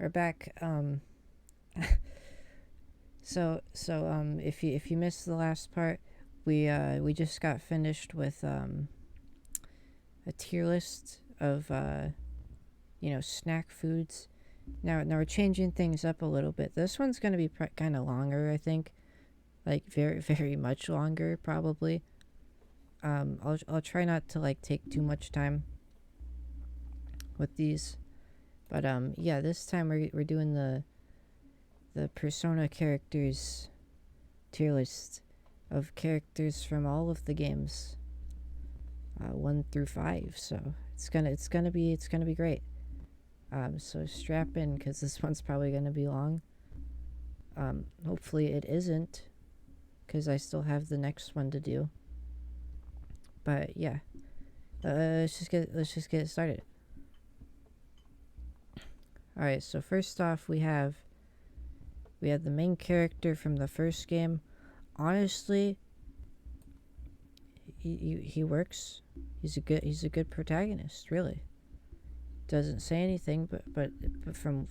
We're back. If you missed the last part, we just got finished with a tier list of snack foods. Now we're changing things up a little bit. This one's gonna be kind of longer, I think, like very much longer probably. I'll try not to like take too much time with these, but yeah, this time we're doing the Persona characters tier list of characters from all of the games, 1 through 5. So it's gonna be great. So strap in because this one's probably gonna be long. Hopefully it isn't, because I still have the next one to do. But yeah, let's just get started. All right. So first off, we have the main character from the first game. Honestly, he works. He's a good protagonist. Really, doesn't say anything, but from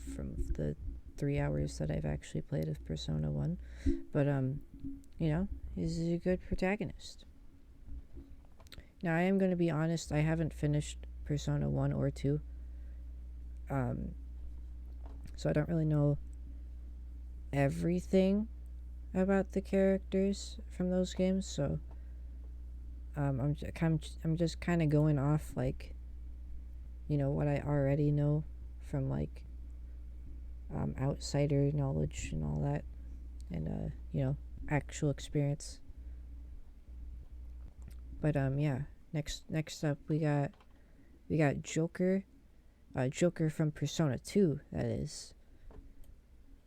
the 3 hours that I've actually played of Persona 1, but he's a good protagonist. Now I am going to be honest, I haven't finished Persona 1 or 2. So I don't really know everything about the characters from those games, so I'm just kind of going off like what I already know from like outsider knowledge and all that, and actual experience. But yeah, next up we got Joker, Joker from Persona 2. That is.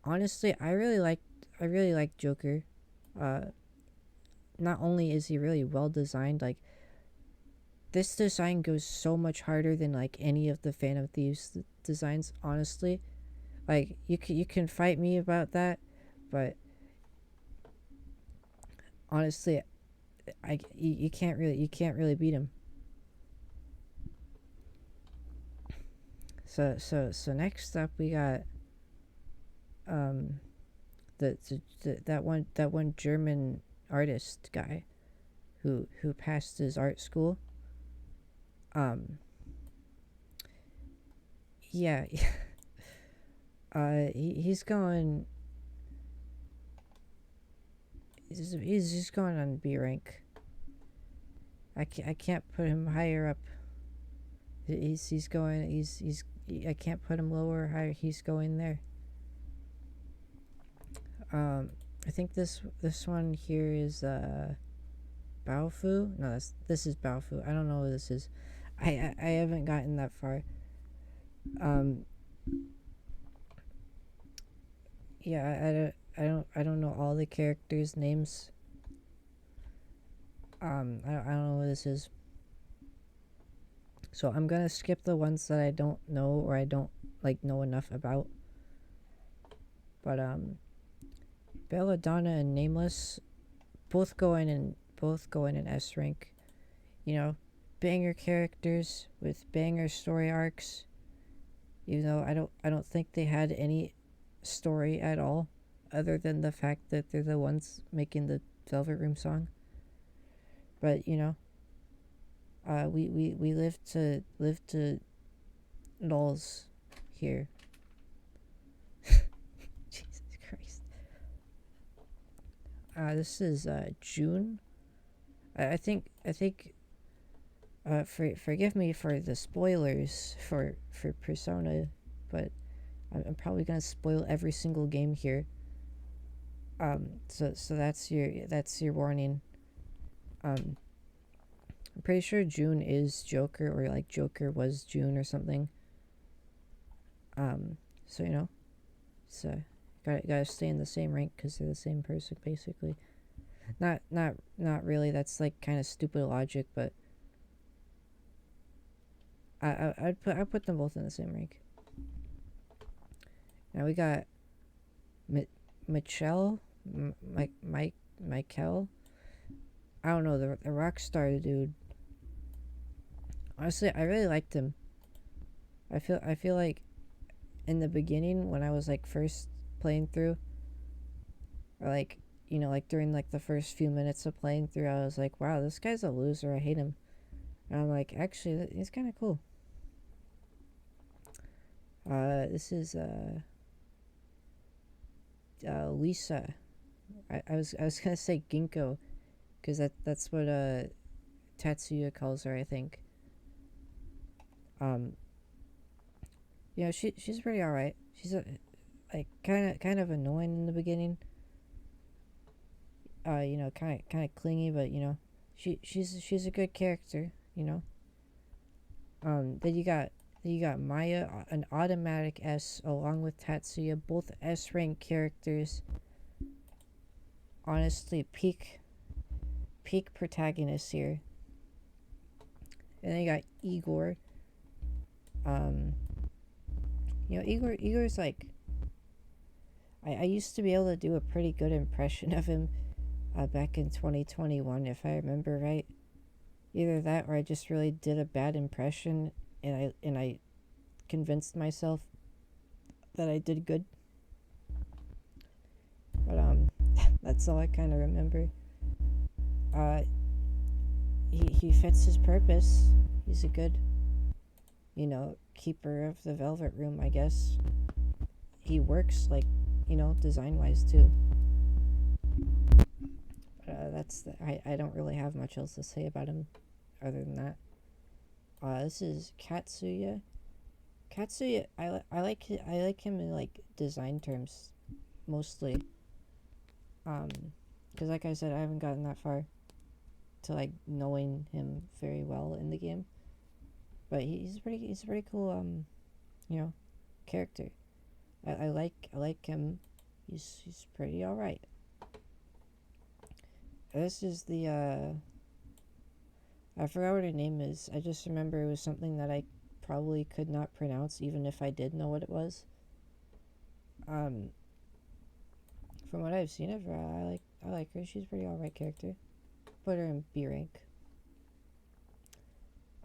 Honestly, I really like Joker. Not only is he really well designed, like this design goes so much harder than like any of the Phantom Thieves designs. Honestly, like you can fight me about that, but honestly, you can't really beat him. So next up we got that one German artist guy who passed his art school. Yeah. He's going. He's just going on B rank. I can't put him higher up. He's going. I can't put him lower or higher. He's going there. I think this one here is Baofu. No, this is Baofu. I don't know what this is. I haven't gotten that far. Yeah, I don't know all the characters' names. I don't know what this is. So I'm gonna skip the ones that I don't know or I don't like know enough about. But Belladonna and Nameless both go in an S rank. Banger characters with banger story arcs. Even though I don't think they had any story at all, other than the fact that they're the ones making the Velvet Room song. But we live to lulls here. Jesus Christ. This is June. I think. Forgive me for the spoilers for Persona, but I'm probably gonna spoil every single game here. So that's your warning. I'm pretty sure June is Joker, or like Joker was June or something. So so gotta stay in the same rank because they're the same person basically. Not really. That's like kind of stupid logic, but I'd put them both in the same rank. Now we got Michelle, Michael. I don't know, the rock star dude. Honestly, I really liked him. I feel like in the beginning when I was like first playing through, or like like during like the first few minutes of playing through, I was like, wow, this guy's a loser. I hate him. And I'm like, actually, he's kind of cool. This is Lisa. I was gonna say Ginkgo, because that's what Tatsuya calls her, I think. Um, she's pretty alright. She's like kind of annoying in the beginning. Kind of clingy, but she's a good character. Then you got Maya, an automatic S, along with Tatsuya, both S rank characters. Honestly, peak protagonists here. And then you got Igor. Um, Igor's like, I used to be able to do a pretty good impression of him back in 2021, if I remember right. Either that, or I just really did a bad impression, and I convinced myself that I did good. But that's all I kind of remember. Uh, he fits his purpose. He's a good, keeper of the Velvet Room, I guess. He works like, design wise too. I don't really have much else to say about him other than that. This is Katsuya. Katsuya, I like him in like design terms, mostly. Because like I said, I haven't gotten that far to like knowing him very well in the game. But he's a pretty cool character. I like him. He's pretty alright. This is the I forgot what her name is. I just remember it was something that I probably could not pronounce even if I did know what it was. From what I've seen of her, I like her. She's a pretty alright character. Put her in B rank.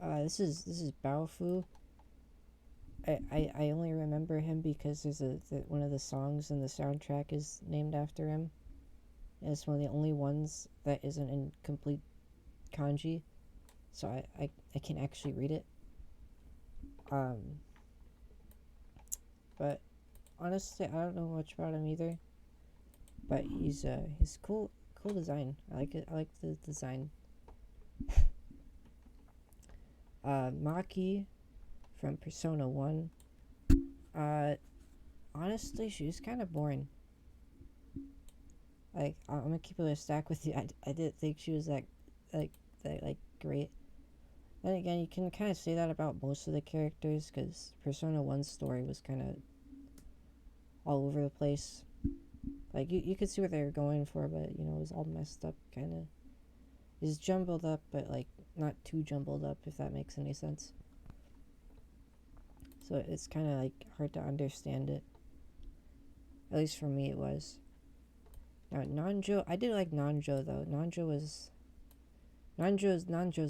This is Baofu. I only remember him because there's one of the songs in the soundtrack is named after him. And it's one of the only ones that isn't in complete kanji, so I can actually read it. But honestly, I don't know much about him either. But he's cool design. I like it. I like the design. Maki from Persona 1. Honestly, she was kind of boring. Like, I'm gonna keep it a stack with you. I didn't think she was that great. Then again, you can kind of say that about most of the characters, because Persona 1's story was kind of all over the place. Like, you could see what they were going for, but, it was all messed up, kind of. It's jumbled up, but, like, not too jumbled up, if that makes any sense. So it's kind of, like, hard to understand it. At least for me, it was. Now, Nanjo, I did like Nanjo, though. Nanjo's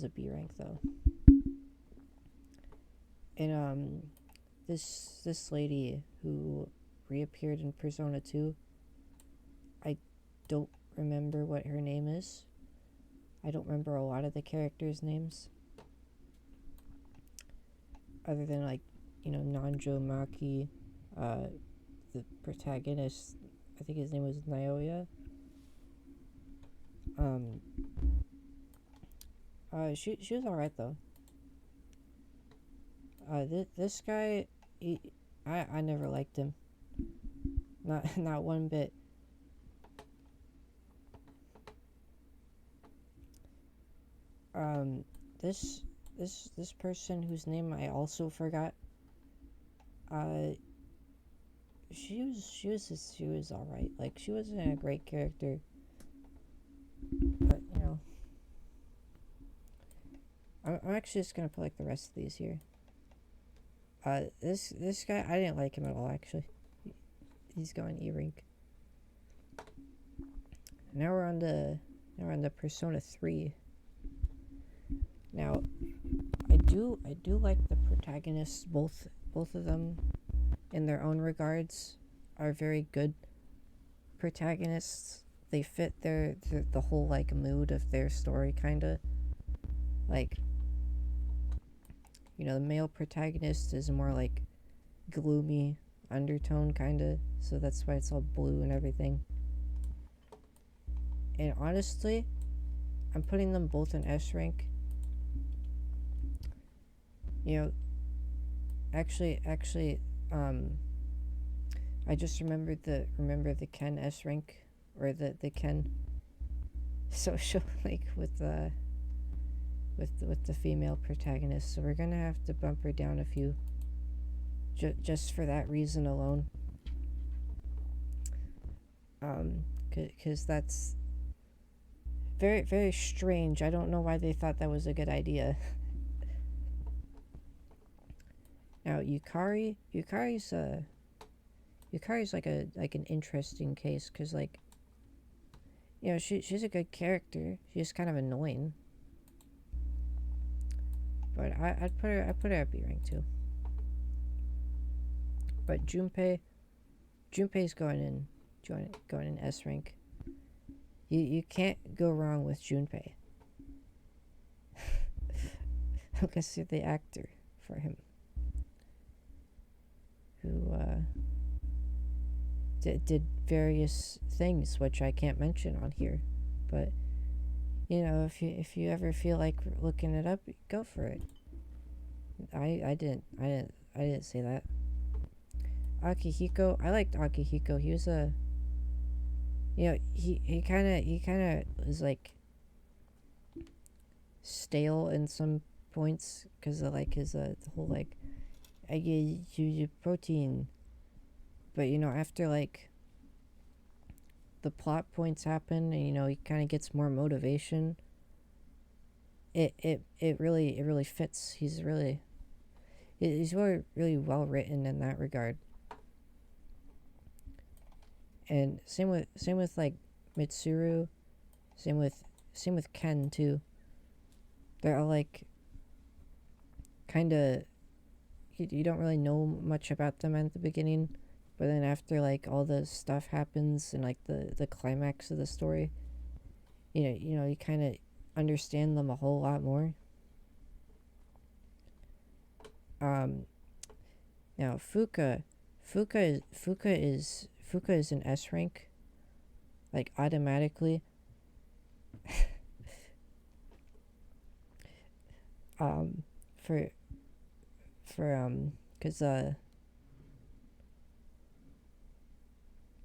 a B rank, though. And, this lady who reappeared in Persona 2, I don't remember what her name is. I don't remember a lot of the characters' names. Other than, like, Nanjo Maki, the protagonist, I think his name was Naoya. She was alright, though. This guy, I never liked him. Not one bit. This person whose name I also forgot. She was alright. Like, she wasn't a great character, but I'm actually just gonna put like the rest of these here. This guy, I didn't like him at all, actually. He's going E-rank. Now we're on the Persona 3. Now, I do like the protagonists, both of them in their own regards, are very good protagonists. They fit the whole like mood of their story, kind of like, the male protagonist is more like gloomy undertone, kind of, so that's why it's all blue and everything. And honestly, I'm putting them both in S rank. Actually, I just remembered the Ken S rank, or the Ken social like with the female protagonist. So we're gonna have to bump her down a few, just for that reason alone. Because that's very, very strange. I don't know why they thought that was a good idea. Now Yukari's like an interesting case, because like, she's a good character. She's kind of annoying, but I'd put her at B rank too. But Junpei's going in S rank. You can't go wrong with Junpei. Because you're the actor for him, who did various things which I can't mention on here, but if you ever feel like looking it up, go for it. I didn't say that. Akihiko, I liked Akihiko. He was he kind of is like stale in some points, because of like his the whole like, I get you protein, but after like the plot points happen, and he kind of gets more motivation, it really fits. He's really well written in that regard. And same with like Mitsuru, same with Ken too. They're all like kind of, you don't really know much about them at the beginning, but then after like all the stuff happens and like the climax of the story, you kind of understand them a whole lot more. Now Fuka is an S rank, like automatically. Cause I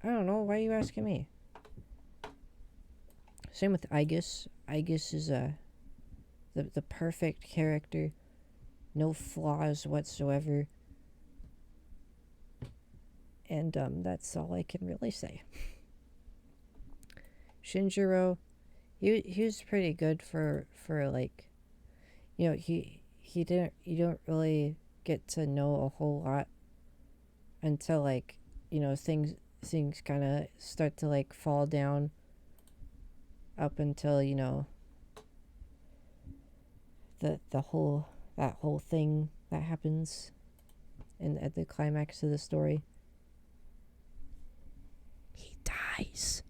don't know, why are you asking me? Same with Aegis. Aegis is the perfect character, no flaws whatsoever. And that's all I can really say. Shinjiro, he was pretty good for like, he didn't, you don't really get to know a whole lot until like, things kind of start to like fall down, up until that whole thing that happens at the climax of the story. He dies.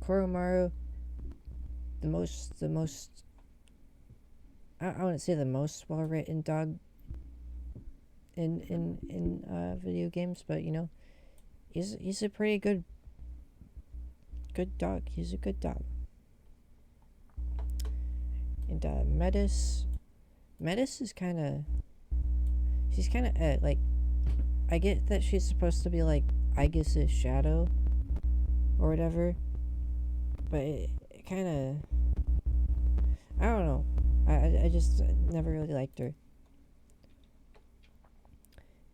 Koromaru, the most I wouldn't say the most well written dog in video games, but he's a pretty good dog. He's a good dog. And Metis is kind of, she's kind of like, I get that she's supposed to be like Aegis's shadow or whatever, but it kind of, I don't know. I just never really liked her.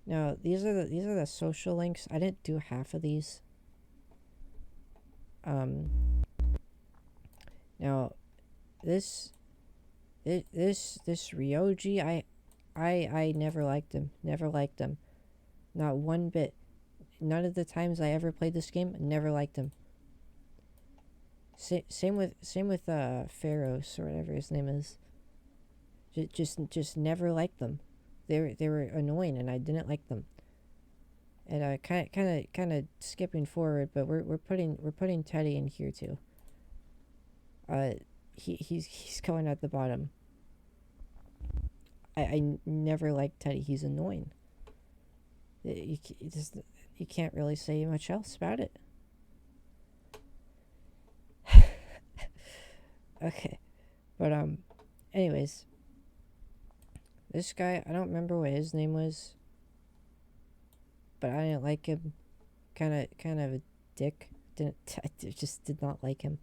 Now these are the social links. I didn't do half of these. Now this Ryoji, I never liked him. Never liked him. Not one bit. None of the times I ever played this game, never liked him. Same with Pharaohs or whatever his name is. Just never liked them. they were annoying and I didn't like them. And kind of skipping forward, but we're putting Teddy in here too. Uh, he's going at the bottom. I never liked Teddy. He's annoying. You can't really say much else about it. Okay, but anyways, this guy, I don't remember what his name was, but I didn't like him. Kind of a dick. Didn't I just did not like him.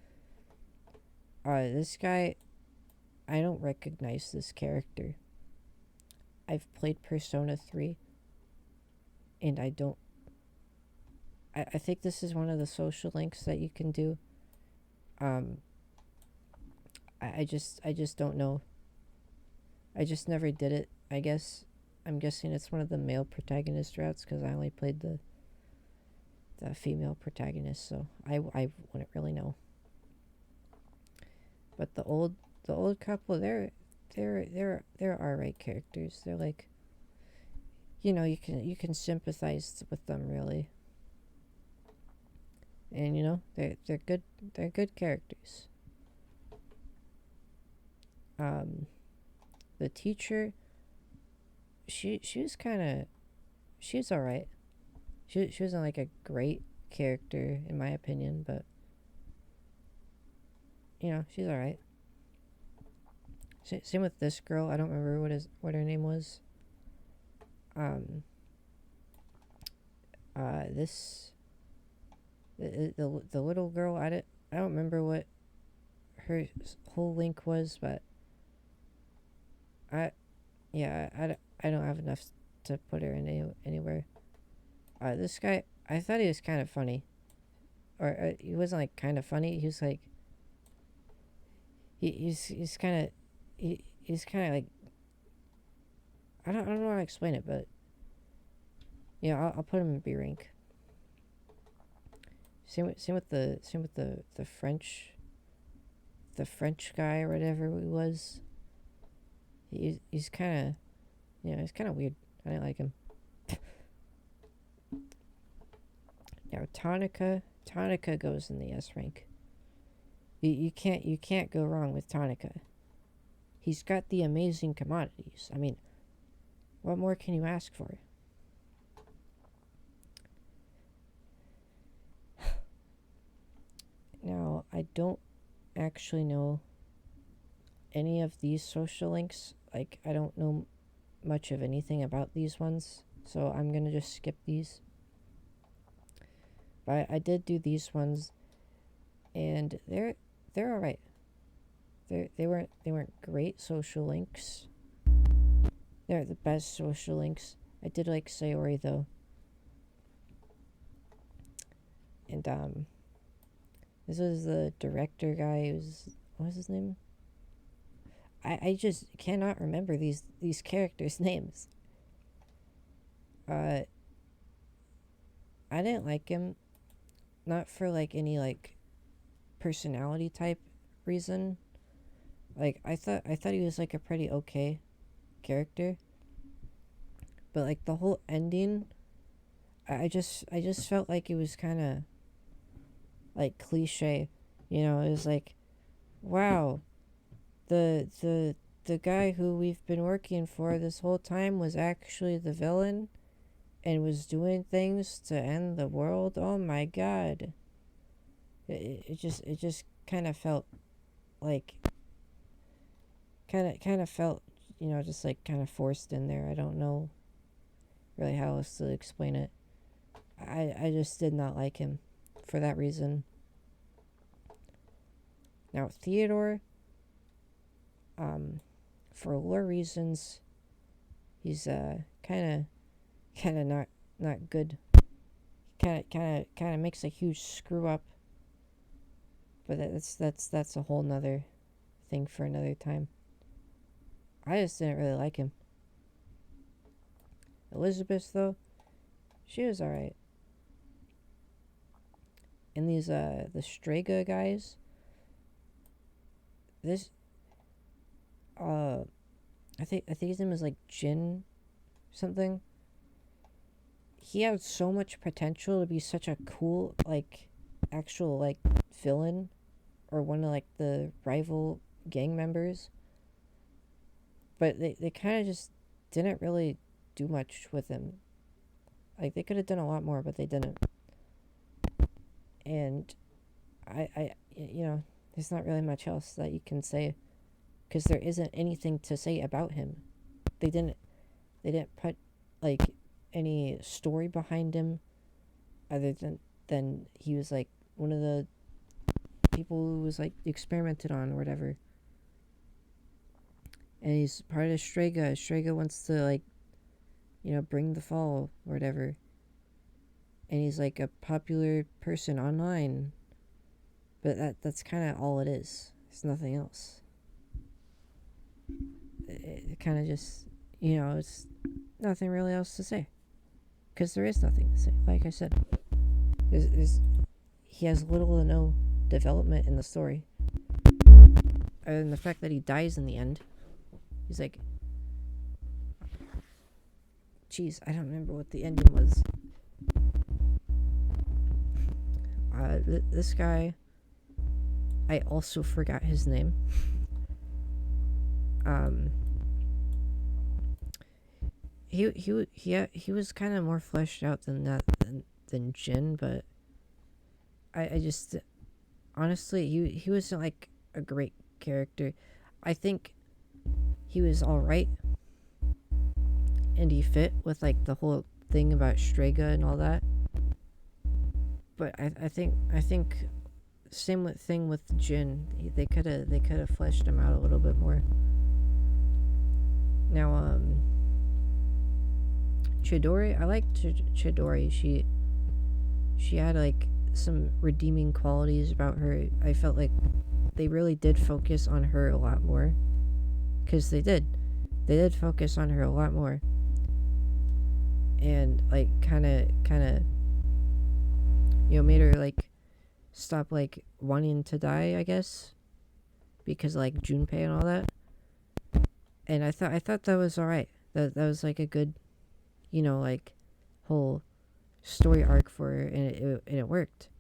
This guy, I don't recognize this character. I've played Persona 3, and I don't. I think this is one of the social links that you can do. Um, I just don't know. I just never did it. I guess I'm guessing it's one of the male protagonist routes because I only played the female protagonist, so I wouldn't really know. But the old couple, they're alright characters. They're like, you can sympathize with them really, and they're good characters. Um, the teacher, she was kind of she was alright. She wasn't like a great character in my opinion, but she's alright. Same with this girl. I don't remember what her name was. Um, this the little girl. I don't remember what her whole link was, but I yeah I don't have enough to put her in anywhere. This guy, I thought he was kind of funny, or he wasn't like kind of funny. He was like he's kind of he's kind of like I don't know how to explain it, but yeah, I'll put him in B rank. Same with the French guy or whatever he was. He's kind of he's kind of weird. I didn't like him. Now Tonica goes in the S rank. You can't go wrong with Tonica. He's got the amazing commodities. I mean, what more can you ask for? Now, I don't actually know any of these social links. Like, I don't know much of anything about these ones, so I'm gonna just skip these. But I did do these ones, and they're all right. They weren't great social links. They're the best social links. I did like Sayori though, and this was the director guy. What was his name? I just cannot remember these characters' names. Uh, I didn't like him, not for like any like personality type reason. Like I thought he was like a pretty okay character, but like the whole ending, I just felt like it was kind of like cliche. It was like, wow, the guy who we've been working for this whole time was actually the villain and was doing things to end the world. Oh my god. It just kind of felt like kind of felt just like kind of forced in there. I don't know really how else to explain it. I just did not like him for that reason. Now Theodore, for lore reasons, he's kind of not good. Kind of makes a huge screw up. But that's a whole nother thing for another time. I just didn't really like him. Elizabeth though, she was alright. And these the Strega guys, this I think his name is like Jin something. He had so much potential to be such a cool, like, actual, like, villain or one of, like, the rival gang members. But they kind of just didn't really do much with him. Like, they could have done a lot more, but they didn't. And there's not really much else that you can say because there isn't anything to say about him. They didn't put like any story behind him other than he was like one of the people who was like experimented on or whatever. And he's part of Strega. Strega wants to like bring the fall or whatever. And he's like a popular person online. But that's kind of all it is. It's nothing else. It kind of just, it's nothing really else to say. Because there is nothing to say. Like I said, he has little to no development in the story. And the fact that he dies in the end, he's like, geez, I don't remember what the ending was. This guy, I also forgot his name. He was kind of more fleshed out than that than Jin, but I just honestly he wasn't like a great character. I think he was all right, and he fit with like the whole thing about Strega and all that. But I think same thing with Jin. They could have fleshed him out a little bit more. Now Chidori, I liked Chidori. She had like some redeeming qualities about her. I felt like they really did focus on her a lot more, because they did focus on her a lot more, and like kind of made her like stop like wanting to die, I guess, because like Junpei and all that. And I thought that was alright. That was like a good, like whole story arc for her, and it worked.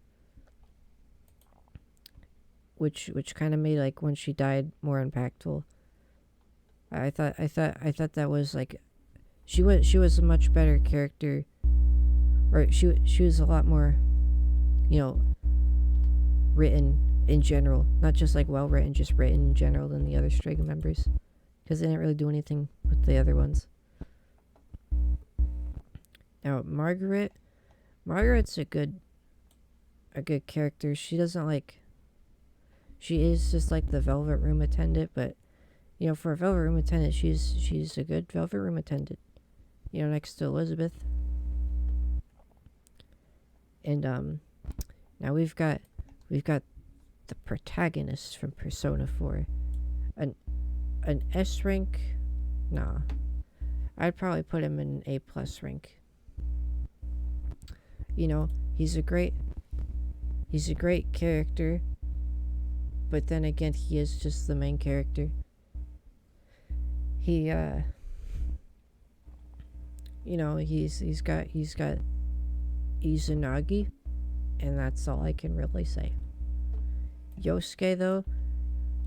Which kind of made like when she died more impactful. I thought that was like she was a much better character, or she was a lot more, written in general, not just like well written, just written in general than the other Strega members, because they didn't really do anything with the other ones. Now Margaret's a good character. She doesn't like. She is just like the Velvet Room attendant, but for a Velvet Room attendant, she's a good Velvet Room attendant. Next to Elizabeth. And now we've got the protagonist from Persona 4. An S rank? Nah. I'd probably put him in A+ rank. He's a great character, but then again, he is just the main character. He he's got Izanagi, and that's all I can really say. Yosuke, though,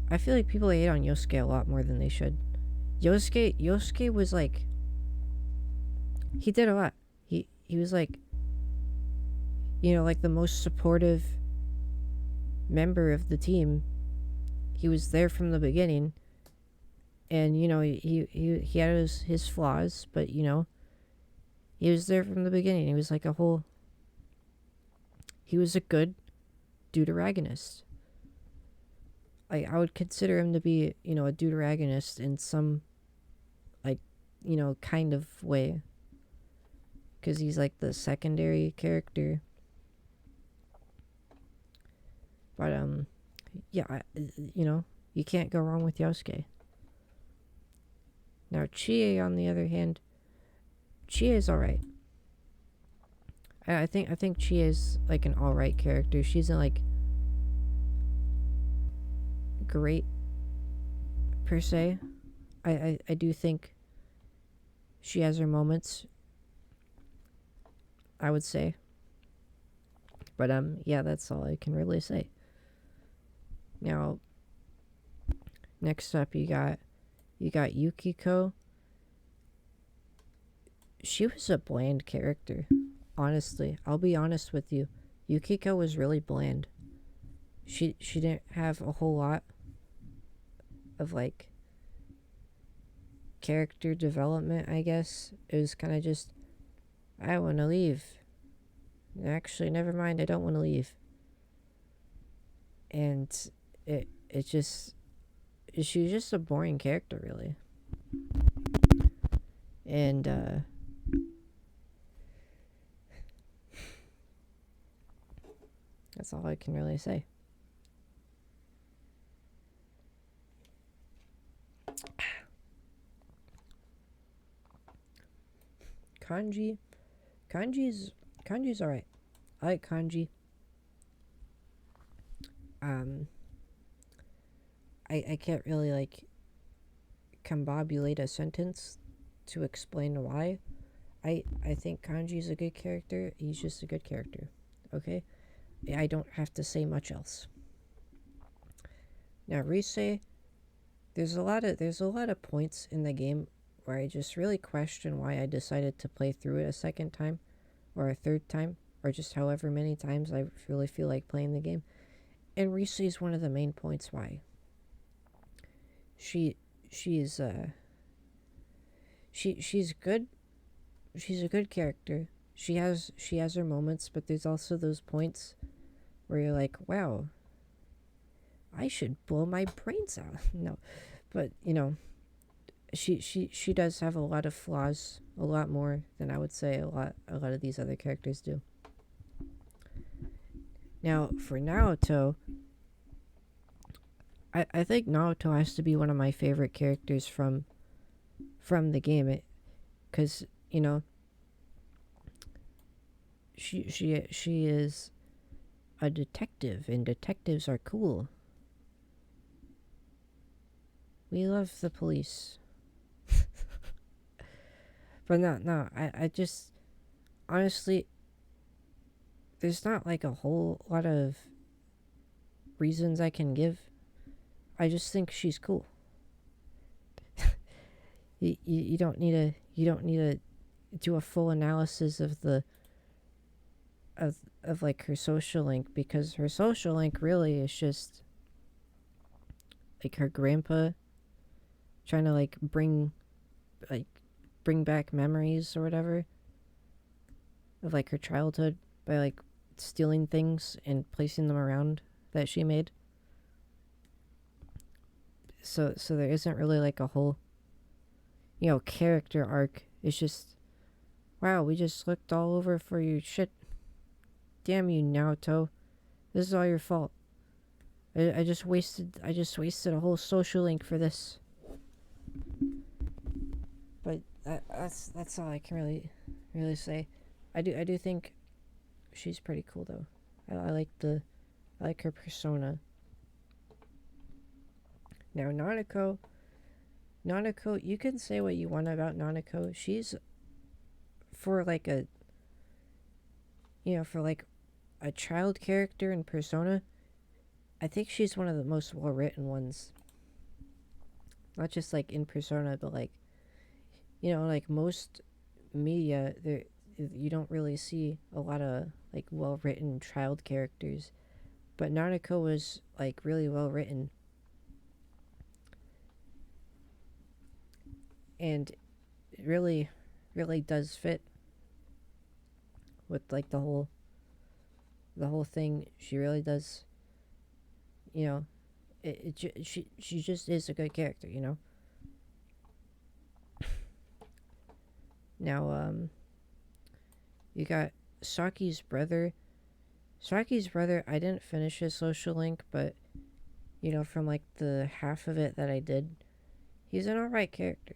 I feel like people hate on Yosuke a lot more than they should. Yosuke was like, he did a lot. He was like, like the most supportive member of the team. He was there from the beginning, and he had his flaws, but he was there from the beginning. He was like he was a good deuteragonist. I would consider him to be, a deuteragonist in some, like, kind of way. Because he's, like, the secondary character. But, yeah, you can't go wrong with Yosuke. Now, Chie, on the other hand, Chie is alright. I think Chie is, like, an alright character. She's not, like, great per se. I do think She has her moments, I would say. But yeah, that's all I can really say. Now, next up you got Yukiko. She was a bland character. Honestly, I'll be honest with you. Yukiko was really bland. She didn't have a whole lot of like character development, I guess. It was kind of just, I want to leave. Actually, never mind, I don't want to leave. And it just, she was just a boring character, really. And that's all I can really say. Kanji, Kanji's alright. I like Kanji. Um, I can't really like combobulate a sentence to explain why. I think Kanji's a good character. He's just a good character. Okay? I don't have to say much else. Now Rise, there's a lot of points in the game where I just really question why I decided to play through it a second time or a third time or just however many times I really feel like playing the game. And Rise is one of the main points why. She's she's good. She's a good character. She has her moments, but there's also those points where you're like, wow, I should blow my brains out. No, but she does have a lot of flaws, a lot more than I would say a lot of these other characters do. Now for Naoto, I think Naoto has to be one of my favorite characters from the game, because she is a detective, and detectives are cool. We love the police. But no, I just honestly, there's not like a whole lot of reasons I can give. I just think she's cool. You don't need to do a full analysis of the of like her social link, because her social link really is just like her grandpa trying to like bring back memories or whatever of like her childhood by like stealing things and placing them around that she made. So there isn't really like a whole character arc. It's just, wow, we just looked all over for your shit. Damn you, Naruto. This is all your fault. I just wasted a whole social link for this. But that's all I can really say. I do think she's pretty cool though. I like her persona. Now Nanako, you can say what you want about Nanako. She's for like a child character in Persona. I think she's one of the most well written ones. Not just like in Persona, but like like most media, there you don't really see a lot of like well written child characters. But Nanako was like really well written. And it really does fit with like the whole thing. She really does, you know she just is a good character. Now you got Saki's brother. I didn't finish his social link, but from like the half of it that I did, he's an alright character.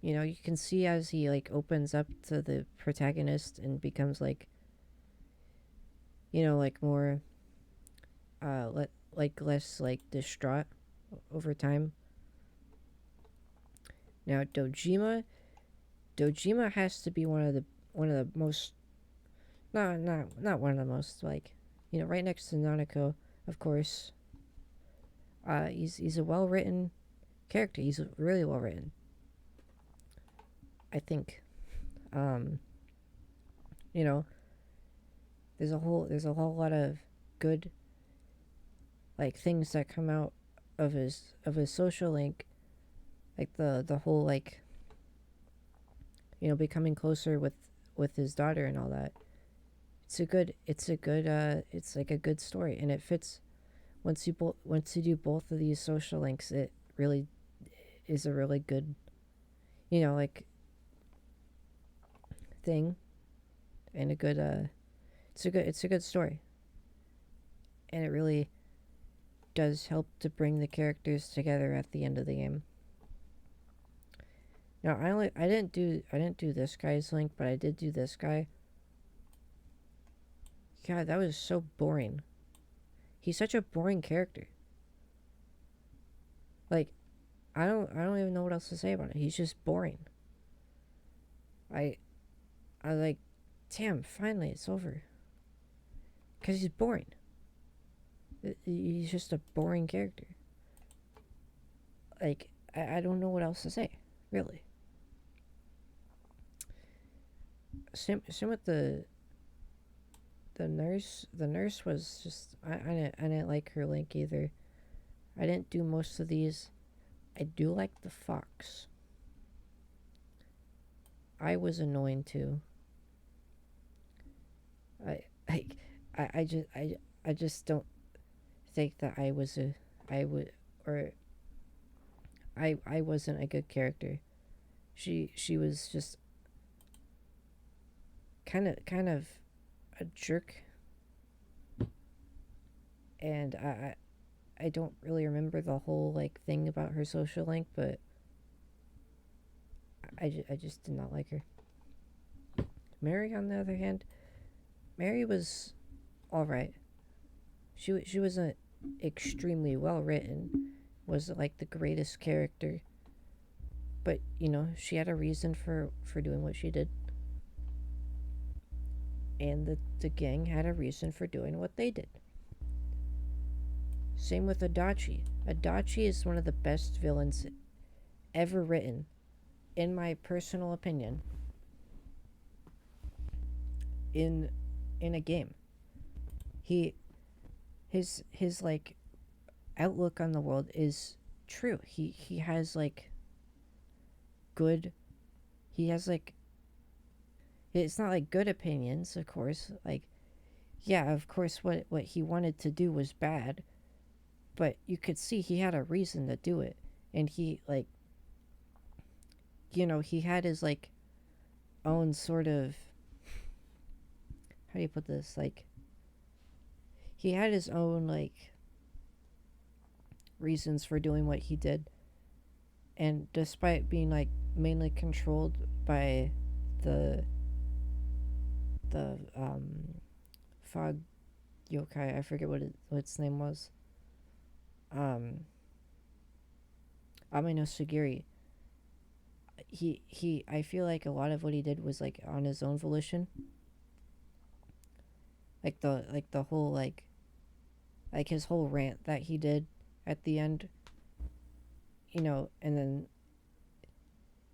You can see as he like opens up to the protagonist and becomes like like more less like distraught over time. Now Dojima, Dojima has to be one of the most, not one of the most, like, right next to Nanako, of course. He's a well written character. He's really well written, I think. Um, you know, there's a whole lot of good, like, things that come out of his social link, like the whole, like, becoming closer with his daughter and all that. It's like a good story, and it fits. Once you do both of these social links, it really is a really good, like, thing, and a good it's a good story, and it really does help to bring the characters together at the end of the game. Now, I didn't do this guy's link, but I did do this guy. God, that was so boring. He's such a boring character. Like, I don't even know what else to say about it. He's just boring. I I like, damn, finally it's over. Cause he's boring. He's just a boring character. Like, I don't know what else to say, really. Same with the nurse. The nurse was just, I didn't like her link either. I didn't do most of these. I do like the fox. I was annoying too. I like I just don't think that I would or I wasn't a good character. She was just kind of a jerk, and I don't really remember the whole, like, thing about her social link, but I just did not like her. Mary, on the other hand, Mary was all right. She wasn't extremely well written, wasn't like the greatest character, but she had a reason for doing what she did, and the gang had a reason for doing what they did. Same with Adachi. Adachi is one of the best villains ever written, in my personal opinion, in a game. He his like outlook on the world is true. He has like good he has like it's not like good opinions, of course. Like, yeah, of course what he wanted to do was bad, but you could see he had a reason to do it, and he, like, he had his, like, own sort of, how do you put this, like, he had his own, like, reasons for doing what he did, and despite being, like, mainly controlled by the fog yokai, I forget what its name was, Ame no Sugiri. He I feel like a lot of what he did was, like, on his own volition. Like the whole, like his whole rant that he did at the end, and then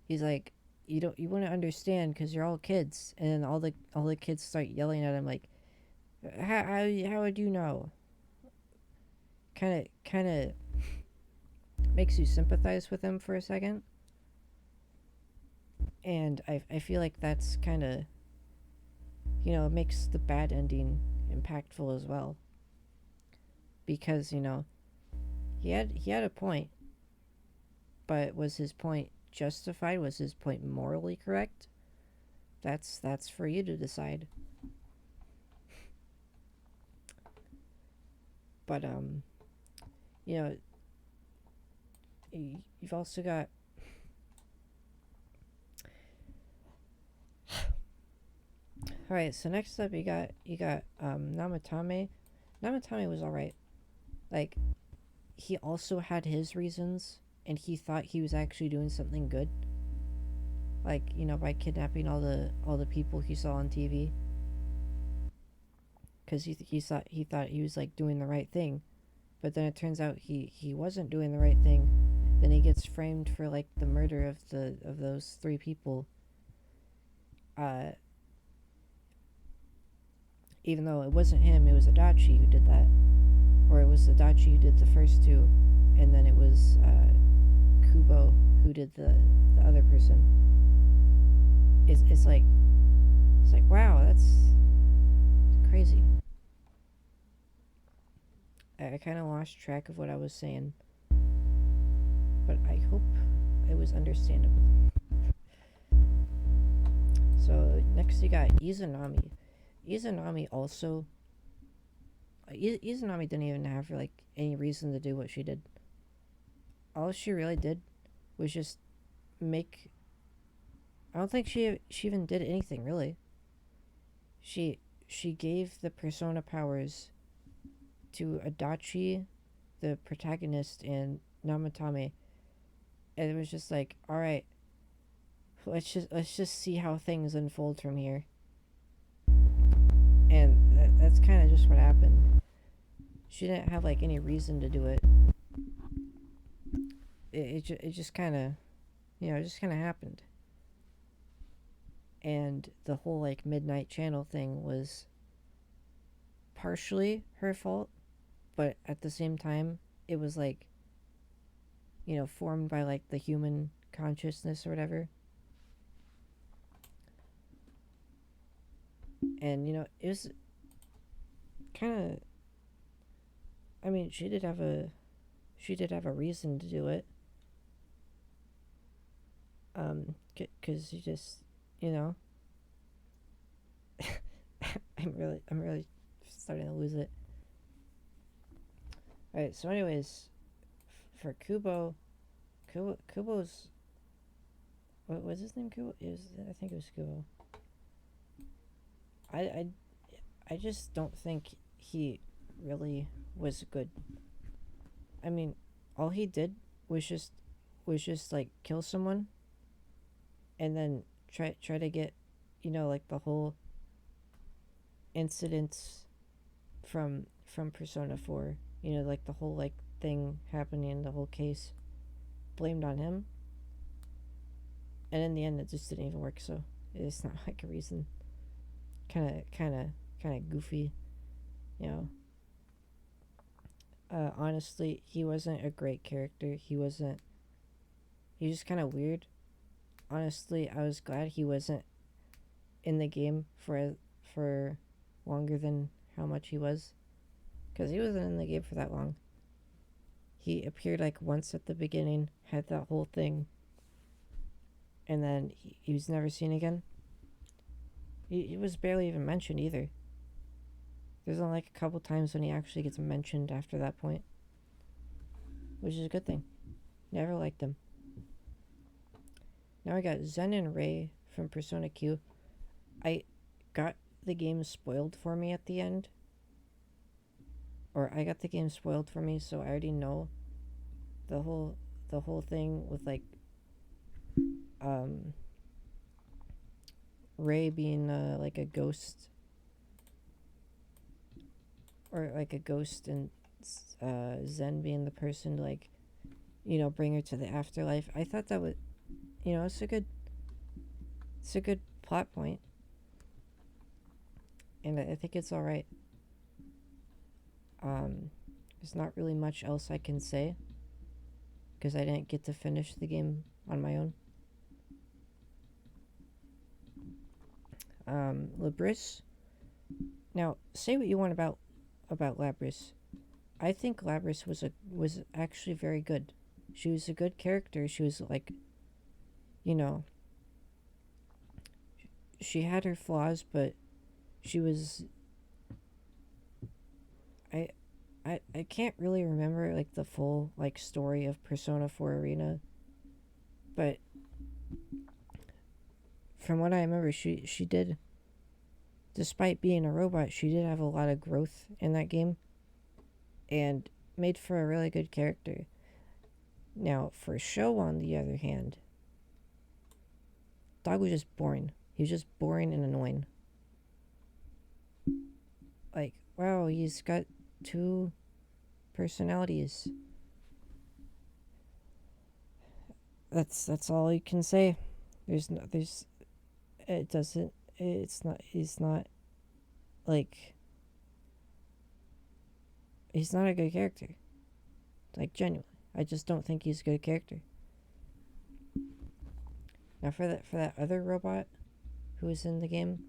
he's like, you wouldn't understand because you're all kids, and then all the kids start yelling at him, like, how would you know? Kind of makes you sympathize with him for a second, and I feel like that's kind of, it makes the bad ending impactful as well, because he had a point, but was his point justified? Was his point morally correct? That's for you to decide. But you've also got all right. So next up, you got Namatame. Namatame was all right. Like, he also had his reasons, and he thought he was actually doing something good. like, you know, by kidnapping all the people he saw on TV, because he thought he was like doing the right thing, but then it turns out he wasn't doing the right thing. Then he gets framed for like the murder of those three people. Uh, Even though it wasn't him, it was Adachi who did that, or it was Adachi who did the first two, and then it was Kubo who did the other person. It's like wow, that's crazy. I kind of lost track of what I was saying, but I hope it was understandable. So next you got Izanami. Izanami also. Izanami didn't even have like any reason to do what she did. All she really did was just make. I don't think she even did anything really. She she gave the persona powers to Adachi, the protagonist, and Namatame, and it was just like, all right, let's just see how things unfold from here. And that's kind of just what happened. She didn't have like any reason to do it. It just kind of, you know, it just kind of happened. And the whole like midnight channel thing was partially her fault, but at the same time, it was like, you know, formed by like the human consciousness or whatever. And you know, it was kind of. I mean, she did have a reason to do it. Cause she just, you know, I'm really starting to lose it. All right. So, anyways, for Kubo's what was his name? Kubo. I think it was Kubo. I I I just don't think he really was good. I mean, all he did was just like kill someone and then try to get, you know, like the whole incidents from Persona 4, you know, like the whole like thing happening, the whole case blamed on him. And in the end it just didn't even work, so it's not like a reason. Kind of goofy, you know. Honestly, he wasn't a great character. He wasn't. He was just kind of weird. Honestly, I was glad he wasn't in the game for longer than how much he was, because he wasn't in the game for that long. He appeared like once at the beginning, had that whole thing, and then he was never seen again. He was barely even mentioned either. There's only like a couple times when he actually gets mentioned after that point, which is a good thing. Never liked him. Now I got Zen and Ray from Persona Q. I got the game spoiled for me at the end. Or I got the game spoiled for me, so I already know the whole thing with like um Ray being like a ghost, or like a ghost, and Zen being the person to like, you know, bring her to the afterlife. I thought that was, you know, it's a good plot point, and I think it's all right. There's not really much else I can say because I didn't get to finish the game on my own. Labris. Now, say what you want about Labris. I think Labris was actually very good. She was a good character. She was like, you know, she had her flaws, but she was. I can't really remember like the full like story of Persona 4 Arena, but from what I remember, she did, despite being a robot, she did have a lot of growth in that game, and made for a really good character. Now, for Show, on the other hand, dog was just boring. He was just boring and annoying. Like, wow, he's got two personalities. That's all you can say. There's it doesn't he's not like he's not a good character. Like, genuinely. I just don't think he's a good character. Now for that other robot who was in the game,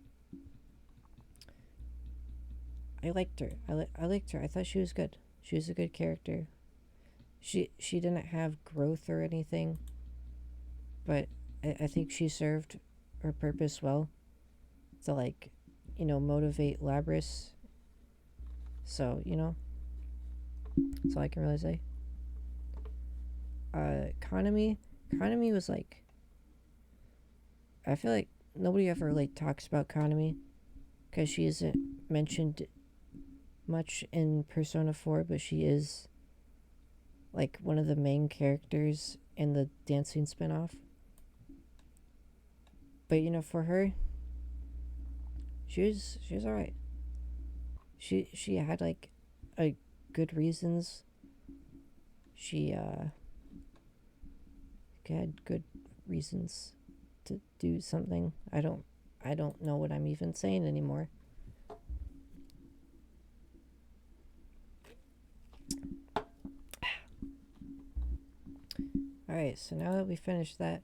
I liked her. I liked her. I thought she was good. She was a good character. She didn't have growth or anything, but I think she served her purpose well to, like, motivate Labris. So, that's all I can really say. Economy was like, I feel like nobody ever like talks about Economy because she isn't mentioned much in Persona 4, but she is like one of the main characters in the dancing spinoff. But for her, she was alright. She had like a good reasons. She had good reasons to do something. I don't know what I'm even saying anymore. Alright, so now that we finished that,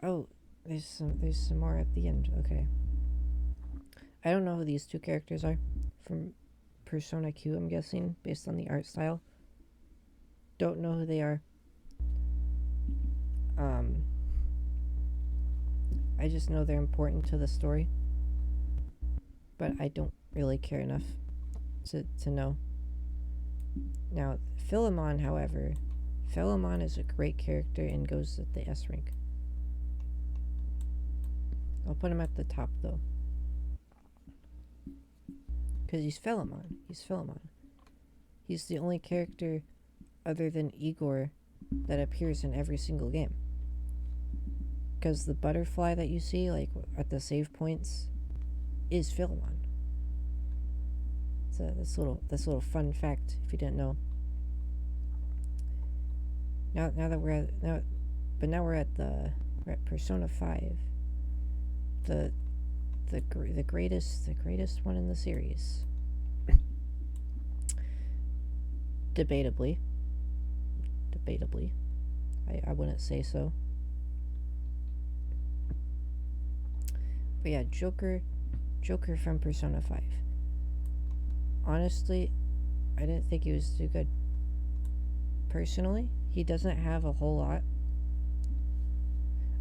oh, there's some more at the end. Okay. I don't know who these two characters are from Persona Q, I'm guessing, based on the art style. Don't know who they are. I just know they're important to the story, but I don't really care enough to know. Now, Philemon, however, Philemon is a great character and goes at the S rank. I'll put him at the top, though. Because he's Philemon. He's the only character other than Igor that appears in every single game. Because the butterfly that you see, like, at the save points, is Philemon. So this little fun fact, if you didn't know. Now we're at Persona 5. The greatest one in the series. Debatably. I wouldn't say so. But yeah, Joker from Persona 5. Honestly, I didn't think he was too good. Personally, he doesn't have a whole lot.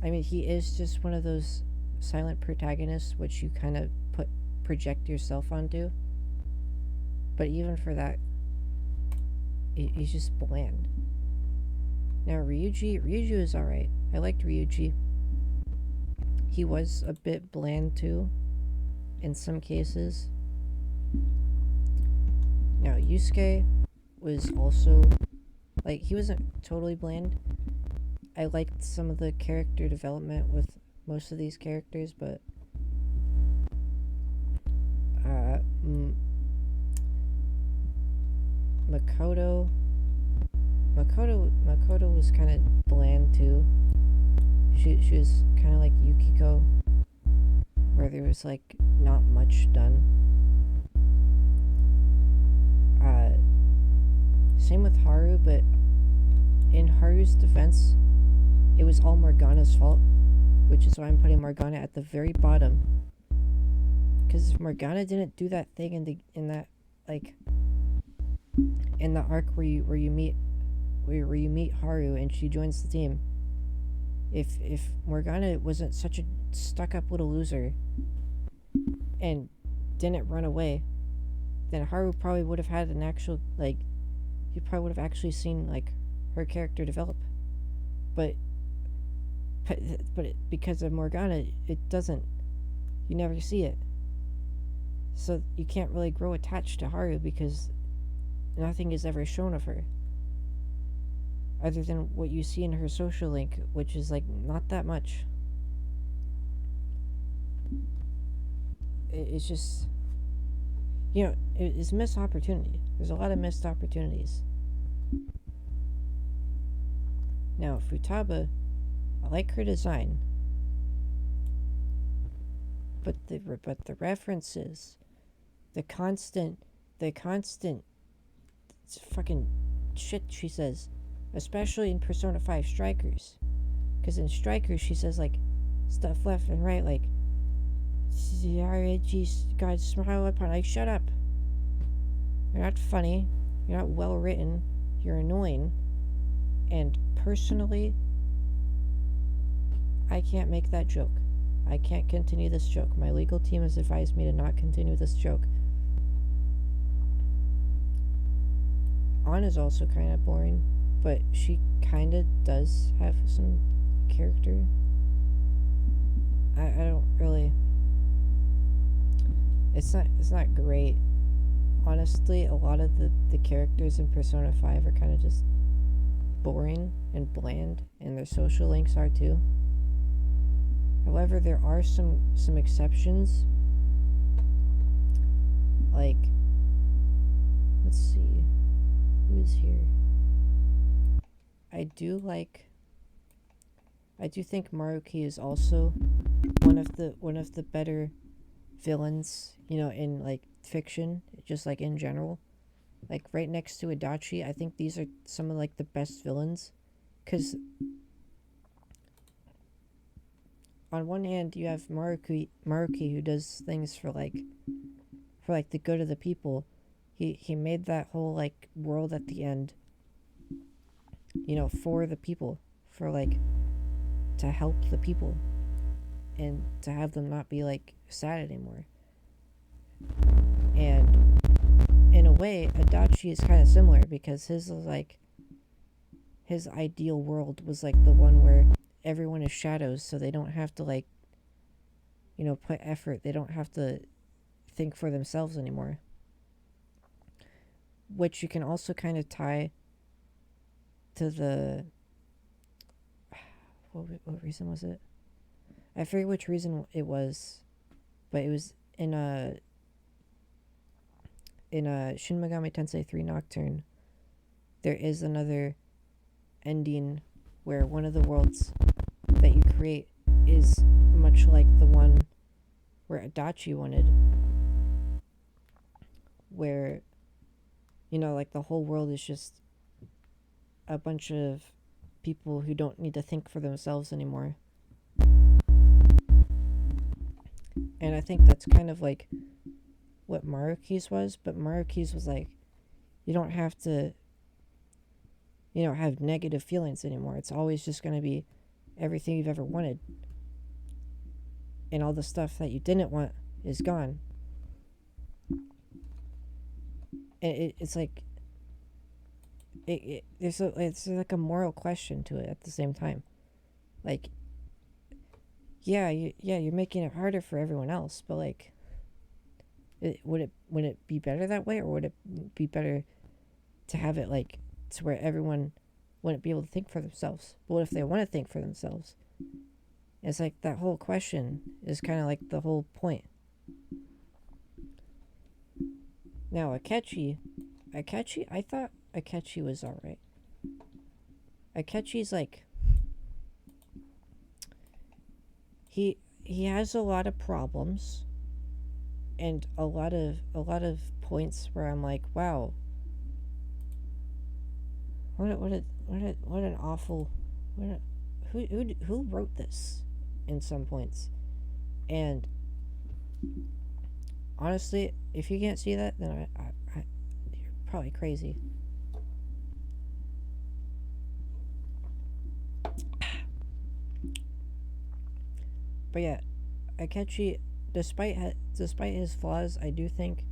I mean, he is just one of those silent protagonists which you kind of project yourself onto. But even for that, he's just bland. Now Ryuji is alright. I liked Ryuji. He was a bit bland too, in some cases. Now Yusuke was also, like, he wasn't totally bland. I liked some of the character development with most of these characters, but Makoto was kind of bland too. She was kind of like Yukiko, where there was like not much done. Same with Haru, but in Haru's defense, it was all Morgana's fault, which is why I'm putting Morgana at the very bottom. Because if Morgana didn't do that thing in the arc where you meet Haru and she joins the team, if Morgana wasn't such a stuck-up little loser and didn't run away, then Haru probably would have had an actual, like, you probably would have actually seen, like, her character develop. But because of Morgana, it doesn't. You never see it. So you can't really grow attached to Haru because nothing is ever shown of her. Other than what you see in her social link, which is, like, not that much. it's just, it's missed opportunity. There's a lot of missed opportunities. Now, Futaba, I like her design, but the references, the constant fucking shit she says, especially in Persona 5 Strikers, because in Strikers she says like stuff left and right, like God smile upon, like, shut up, you're not funny, you're not well written, you're annoying. And personally, I can't make that joke. I can't continue this joke. My legal team has advised me to not continue this joke. Anna's also kind of boring, but she kind of does have some character. I don't really... It's not great. Honestly, a lot of the characters in Persona 5 are kind of just boring and bland, and their social links are too. However, there are some exceptions. Like, let's see, who is here? I do think Maruki is also one of the better villains, in like fiction, just like in general. Like right next to Adachi, I think these are some of like the best villains, because on one hand you have Maruki who does things for the good of the people. He made that whole like world at the end, for the people, for like to help the people and to have them not be like sad anymore. And in a way, Adachi is kind of similar, because his ideal world was like the one where everyone is shadows, so they don't have to like, put effort. They don't have to think for themselves anymore. Which you can also kind of tie to the... What reason was it? I forget which reason it was, but it was in Shin Megami Tensei 3 Nocturne. There is another ending where one of the worlds that you create is much like the one where Adachi wanted, where like the whole world is just a bunch of people who don't need to think for themselves anymore. And I think that's kind of like what Maruki's was, but Maruki's was like, you don't have to have negative feelings anymore. It's always just going to be everything you've ever wanted, and all the stuff that you didn't want is gone. And it's like it's like a moral question to it at the same time. Like, you're making it harder for everyone else, but like, would it be better that way, or would it be better to have it like to where everyone wouldn't be able to think for themselves? But what if they want to think for themselves? It's like that whole question is kind of like the whole point. Now Akechi, I thought Akechi was alright. Akechi's like, he has a lot of problems, and a lot of points where I'm like, wow, what an awful, who wrote this in some points. And honestly, if you can't see that, then I you're probably crazy. But yeah, Akechi, despite his flaws, I do think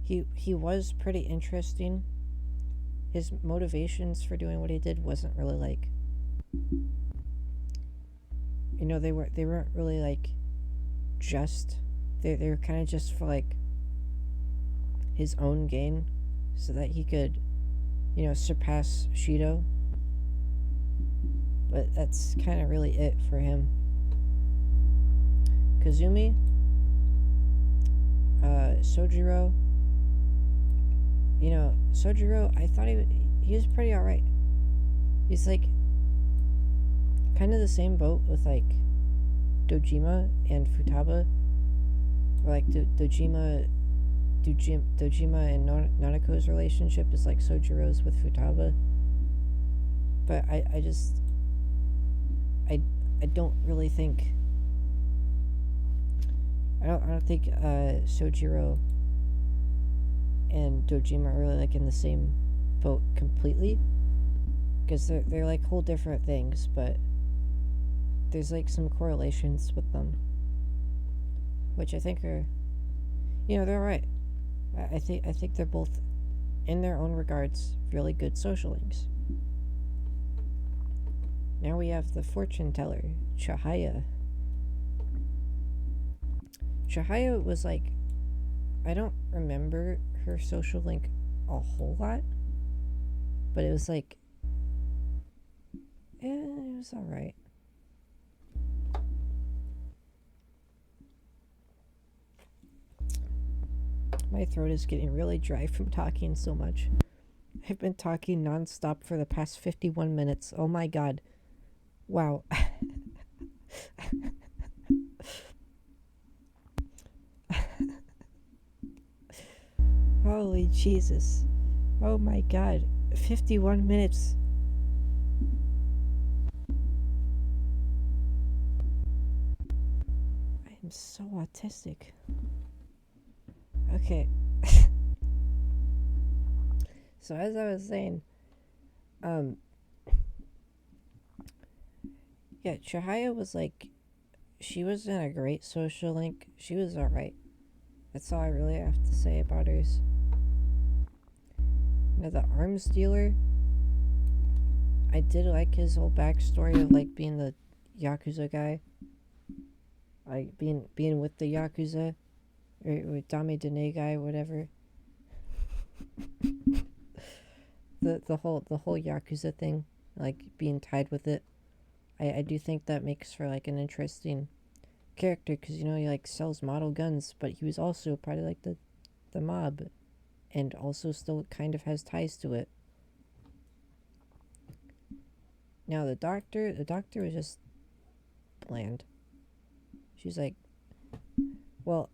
he was pretty interesting. His motivations for doing what he did wasn't really like, they weren't really like just, they were kind of just for like his own gain, so that he could surpass Shido. But that's kind of really it for him. Kazumi, Sojiro, Sojiro, I thought he was pretty alright. He's like kind of the same boat with like Dojima and Futaba, or like Dojima and Nanako's relationship is like Sojiro's with Futaba. But I just I don't really think I don't think Sojiro and Dojima are really like in the same boat completely, because they're like whole different things, but there's like some correlations with them, which I think are, they're right. I think they're both, in their own regards, really good social links. Now we have the fortune teller, Chihaya. Chihaya was like, I don't remember her social link a whole lot, but it was like, it was alright. My throat is getting really dry from talking so much. I've been talking nonstop for the past 51 minutes. Oh my god. Wow. Holy Jesus. Oh my god. 51 minutes. I am so autistic. Okay. So as I was saying, yeah, Chihaya was like, she wasn't a great social link. She was alright. That's all I really have to say about hers. Now the arms dealer, I did like his whole backstory of like being the Yakuza guy, like being with the Yakuza, or with Dame Dene guy, whatever. the whole Yakuza thing, like being tied with it. I do think that makes for like an interesting character, because he like sells model guns, but he was also part of like the mob, and also still kind of has ties to it. Now the doctor was just bland. She's like, well,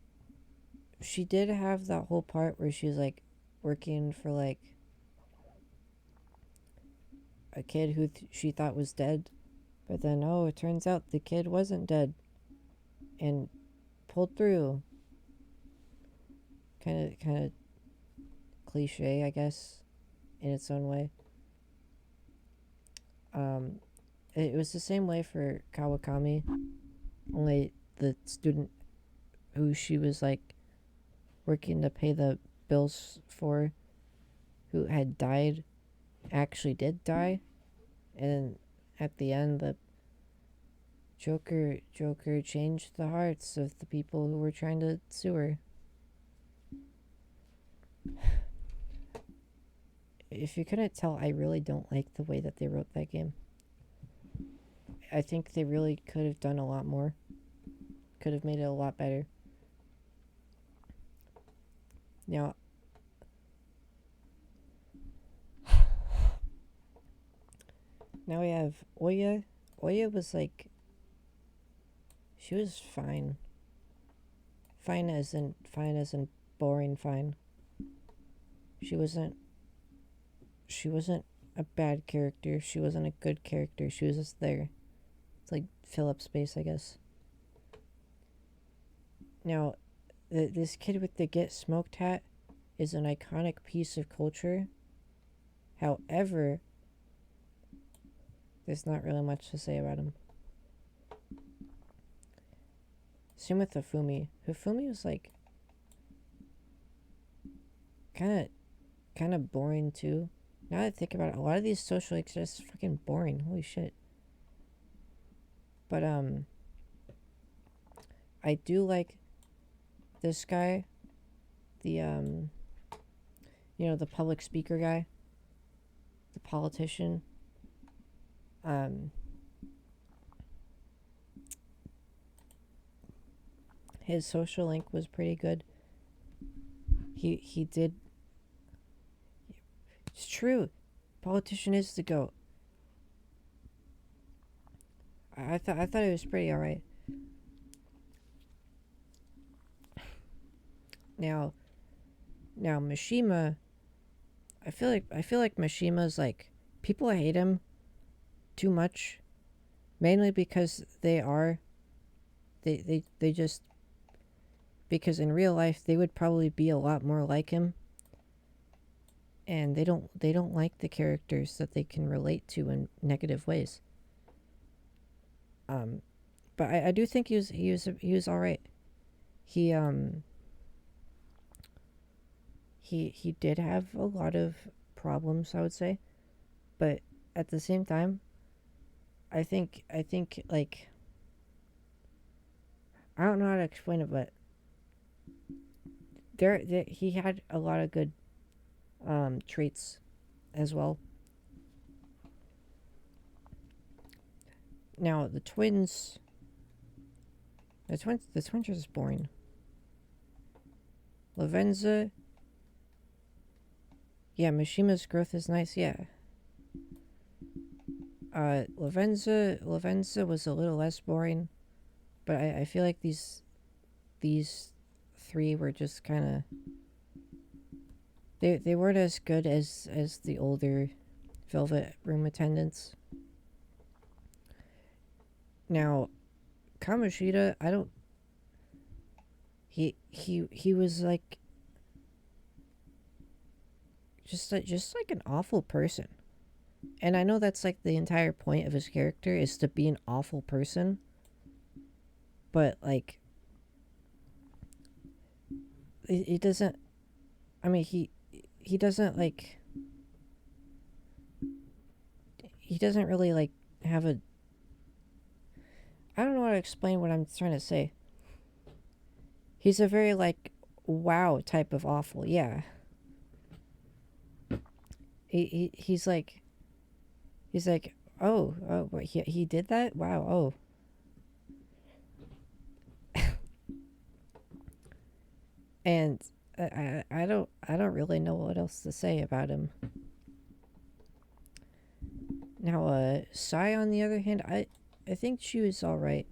she did have that whole part where she was like working for like a kid who she thought was dead, but then it turns out the kid wasn't dead, and pulled through. Kind of cliche, I guess, in its own way. It was the same way for Kawakami, only the student who she was like working to pay the bills for, who had died, actually did die, and at the end the Joker changed the hearts of the people who were trying to sue her. If you couldn't tell, I really don't like the way that they wrote that game. I think they really could have done a lot more. Could have made it a lot better. Now, we have Oya. Oya was like, she was fine. Fine as in boring fine. She wasn't a bad character. She wasn't a good character. She was just there. It's like fill up space, I guess. Now, this kid with the Get Smoked hat is an iconic piece of culture. However, there's not really much to say about him. Same with Hifumi. Hifumi was like kind of boring too. Now that I think about it, a lot of these social links are just fucking boring. Holy shit. But I do like this guy, the the public speaker guy, the politician. His social link was pretty good. he did. It's true. Politician is the goat. I thought it was pretty alright. Now Mishima, I feel like Mishima's like, people hate him too much, mainly because they just, because in real life they would probably be a lot more like him, and they don't like the characters that they can relate to in negative ways. Um, but I do think he was all right. He he did have a lot of problems, I would say, but at the same time, I think like, I don't know how to explain it, but there he had a lot of good traits as well. Now the twins are just boring. Lavenza, yeah, Mishima's growth is nice, yeah. Lavenza was a little less boring, but I feel like these three were just kind of, they weren't as good as the older Velvet Room attendants. Now Kamoshida, I don't, he was like, just like an awful person. And I know that's like the entire point of his character, is to be an awful person, but like, it doesn't, I mean, he doesn't like, he doesn't really like have a, I don't know how to explain what I'm trying to say. He's a very like, wow type of awful, yeah. He's like, oh, what, he did that, wow, oh. And I don't really know what else to say about him. Now Sai, on the other hand, I think she was all right.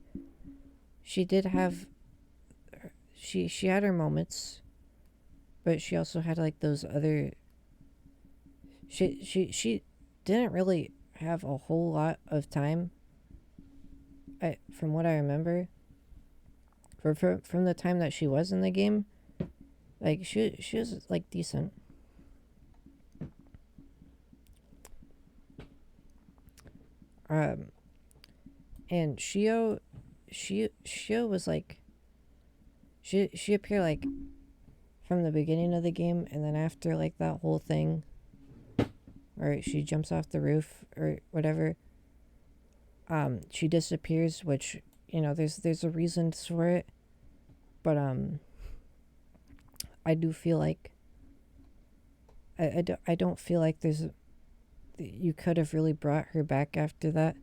She did have, she had her moments, but she also had like those other, she didn't really have a whole lot of time. From what I remember, from the time that she was in the game, like she was like decent. Um, and Shio was like, she appeared like from the beginning of the game, and then after like that whole thing, or she jumps off the roof or whatever, she disappears, which, there's a reason for it, but I do feel like, I don't feel like you could have really brought her back after that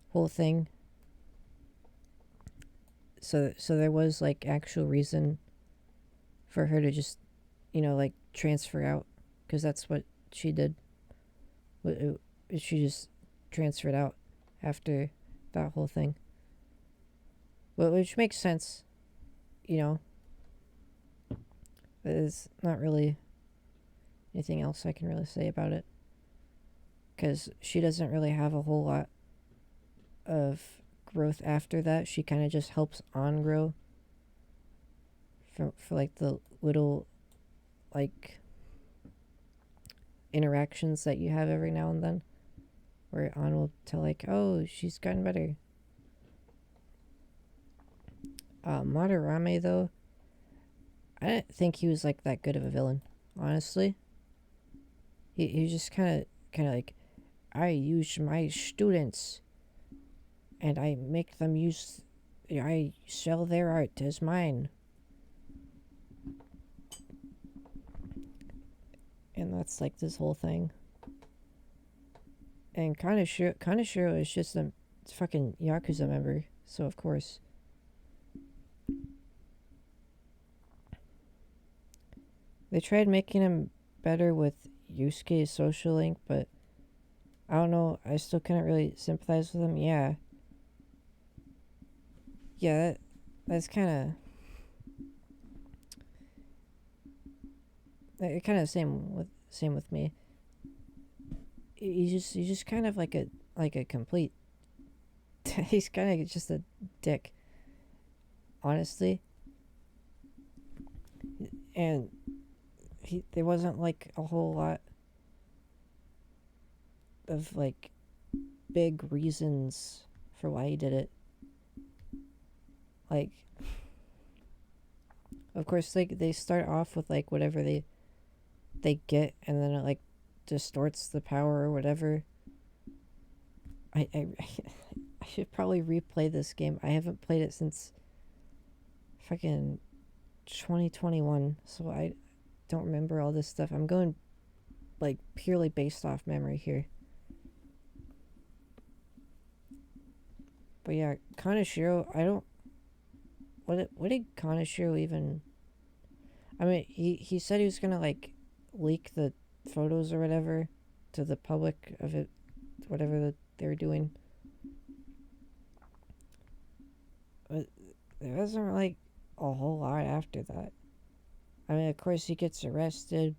whole thing. So there was like actual reason for her to just, like transfer out, because that's what she did. She just transferred out after that whole thing, which makes sense, you know. There's not really anything else I can really say about it, because she doesn't really have a whole lot of growth after that. She kind of just helps on grow for like the little like interactions that you have every now and then, where On will tell like, oh, she's gotten better. Madarame, though, I didn't think he was like that good of a villain, honestly. He was just kind of like, I use my students, and I make them use, I sell their art as mine. And that's like this whole thing. And Kaneshiro is just a fucking Yakuza member, so of course. They tried making him better with Yusuke's social link, but I don't know. I still couldn't really sympathize with him. Yeah, yeah. That's kind of same with me. He's just kind of like a complete. He's kind of just a dick, honestly. And there wasn't like a whole lot of like big reasons for why he did it. Like, of course, like they start off with like whatever they get, and then it like distorts the power or whatever. I I should probably replay this game. I haven't played it since fucking 2021, so I don't remember all this stuff. I'm going like purely based off memory here. But yeah, Kaneshiro, I don't. What did Kaneshiro even? I mean, he said he was gonna like leak the photos or whatever to the public of it, whatever that they were doing. But there wasn't like a whole lot after that. I mean, of course, he gets arrested,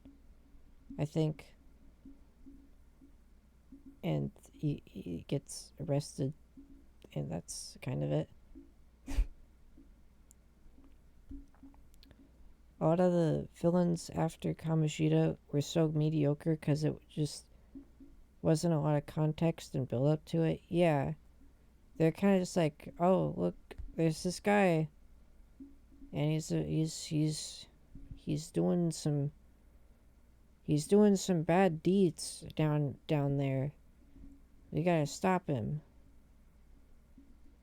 I think, and he gets arrested, and that's kind of it. A lot of the villains after Kamoshida were so mediocre because it just wasn't a lot of context and build up to it. Yeah, they're kind of just like, oh look, there's this guy, and he's doing some bad deeds down there. We gotta stop him.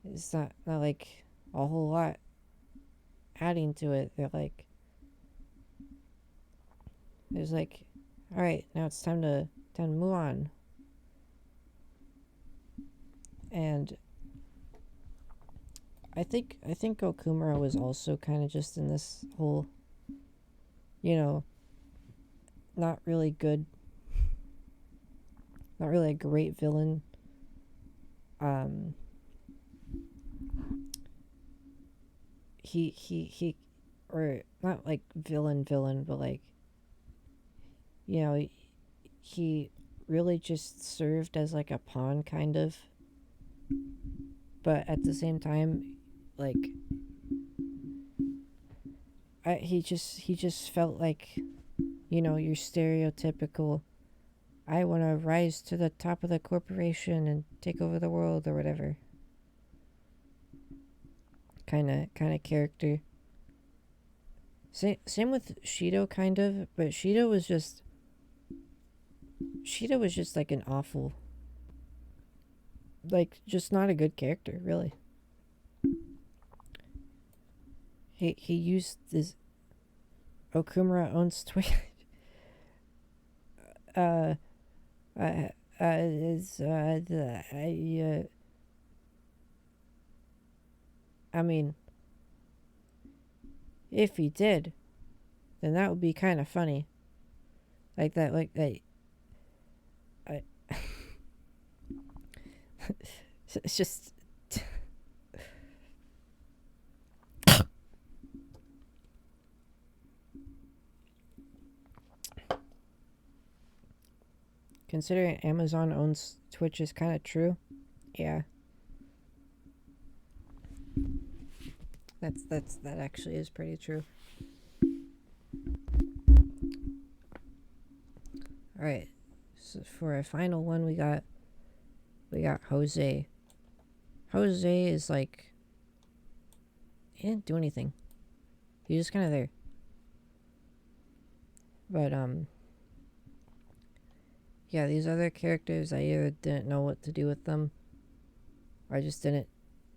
It's not like a whole lot adding to it. There's like, all right, now it's time to move on. And I think Okumura was also kind of just in this whole, not really good, not really a great villain. He or not like villain, but like, he really just served as like a pawn kind of, but at the same time, like, he just felt like, your stereotypical, I want to rise to the top of the corporation and take over the world or whatever kind of character. Same with Shido, kind of, but Shido was just like an awful, like, just not a good character, really. He used this. Okumura owns Twitch. Is I mean, if he did, then that would be kind of funny. Like that, I. It's just. Considering Amazon owns Twitch is kind of true. Yeah. That actually is pretty true. All right. So for a final one, we got Jose. Jose is like, he didn't do anything. He's just kind of there. But yeah, these other characters, I either didn't know what to do with them, or I just didn't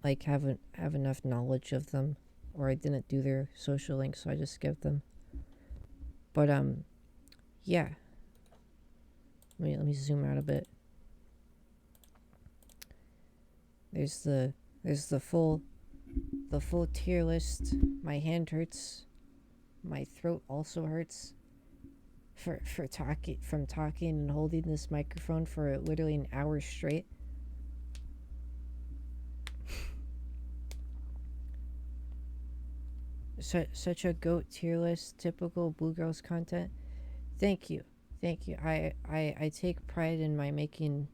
like have enough knowledge of them, or I didn't do their social links, so I just skipped them. But yeah. Let me zoom out a bit. There's the full tier list. My hand hurts. My throat also hurts. for talking and holding this microphone for literally an hour straight. Such a goat tier list, typical Blue Girls content. Thank you. I take pride in my making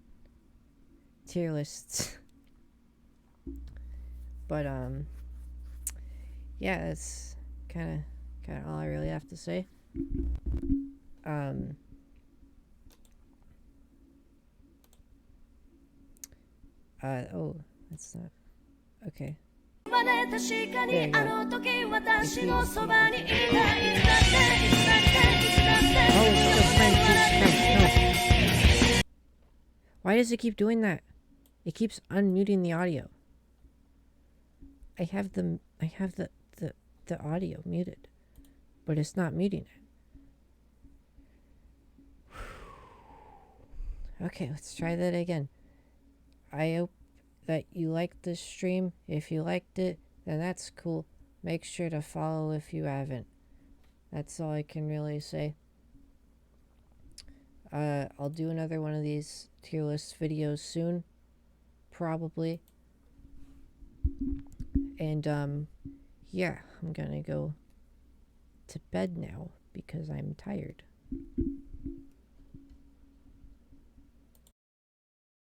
tier lists. But yeah, that's kind of all I really have to say. Oh, that's not okay. There you go. No. Why does it keep doing that? It keeps unmuting the audio. I have the audio muted, but it's not muting it. Okay, let's try that again. I hope that you liked this stream. If you liked it, then that's cool. Make sure to follow if you haven't. That's all I can really say. I'll do another one of these tier list videos soon, probably. And yeah, I'm gonna go to bed now because I'm tired.